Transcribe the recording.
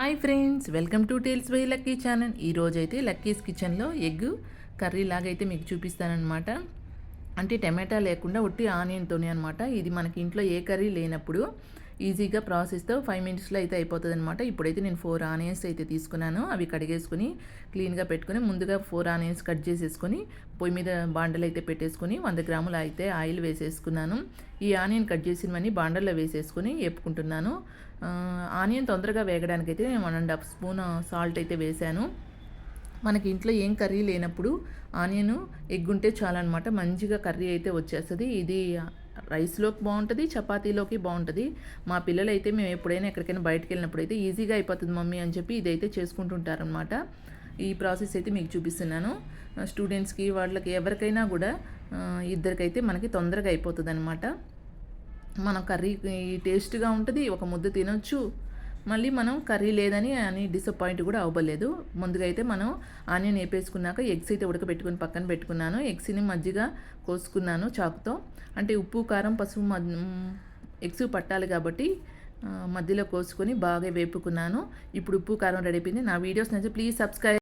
Hi friends, welcome to tales by lucky channel. ఈరోజైతే Lucky's కిచెన్లో egg curry లాగైతే మీకు చూపిస్తానమాట. అంటే టమాటా లేకుండా ఒట్టి ఆనియన్తోనే అనమాట. ఇది మనకి ఇంట్లో ఏ కర్రీ లేనప్పుడు ఈజీగా ప్రాసెస్తో 5 మినిట్స్లో అయితే అయిపోతుంది అనమాట. ఇప్పుడైతే నేను 4 ఆనియన్స్ అయితే తీసుకున్నాను. అవి కడిగేసుకుని క్లీన్గా పెట్టుకుని ముందుగా 4 ఆనియన్స్ కట్ చేసేసుకొని పొయ్యి మీద బాండలు అయితే పెట్టేసుకుని 100 గ్రాములు అయితే ఆయిల్ వేసేసుకున్నాను. ఈ ఆనియన్ కట్ చేసినవన్నీ బాండల్లో వేసేసుకొని వేపుకుంటున్నాను. ఆనియన్ తొందరగా వేగడానికైతే నేను 1.5 స్పూన్ సాల్ట్ అయితే వేశాను. మనకి ఇంట్లో ఏం కర్రీ లేనప్పుడు ఆనియన్ ఎగ్ ఉంటే చాలన్నమాట, మంచిగా కర్రీ అయితే వచ్చేస్తుంది. ఇది రైస్లోకి బాగుంటుంది, చపాతీలోకి బాగుంటుంది. మా పిల్లలు అయితే మేము ఎప్పుడైనా ఎక్కడికైనా బయటకు వెళ్ళినప్పుడు అయితే ఈజీగా అయిపోతుంది మమ్మీ అని చెప్పి ఇదైతే చేసుకుంటుంటారనమాట. ఈ ప్రాసెస్ అయితే మీకు చూపిస్తున్నాను. స్టూడెంట్స్కి వాళ్ళకి ఎవరికైనా కూడా ఇద్దరికైతే మనకి తొందరగా అయిపోతుంది అనమాట. మన కర్రీ టేస్ట్గా ఉంటుంది, ఒక ముద్ద తినొచ్చు. మళ్ళీ మనం కర్రీ లేదని డిసప్పాయింట్ కూడా అవ్వలేదు. ముందుగా అయితే మనం ఆనియన్ వేపేసుకున్నాక ఎగ్స్ అయితే ఉడకబెట్టుకుని పక్కన పెట్టుకున్నాను. ఎగ్స్ని మజ్జిగా కోసుకున్నాను చాకుతో. అంటే ఉప్పు కారం పసుపు ఎగ్స్ పట్టాలి కాబట్టి మధ్యలో కోసుకొని బాగా వేపుకున్నాను. ఇప్పుడు ఉప్పు కారం రెడీ అయిపోయింది. నా వీడియోస్ నచ్చితే ప్లీజ్ సబ్స్క్రైబ్.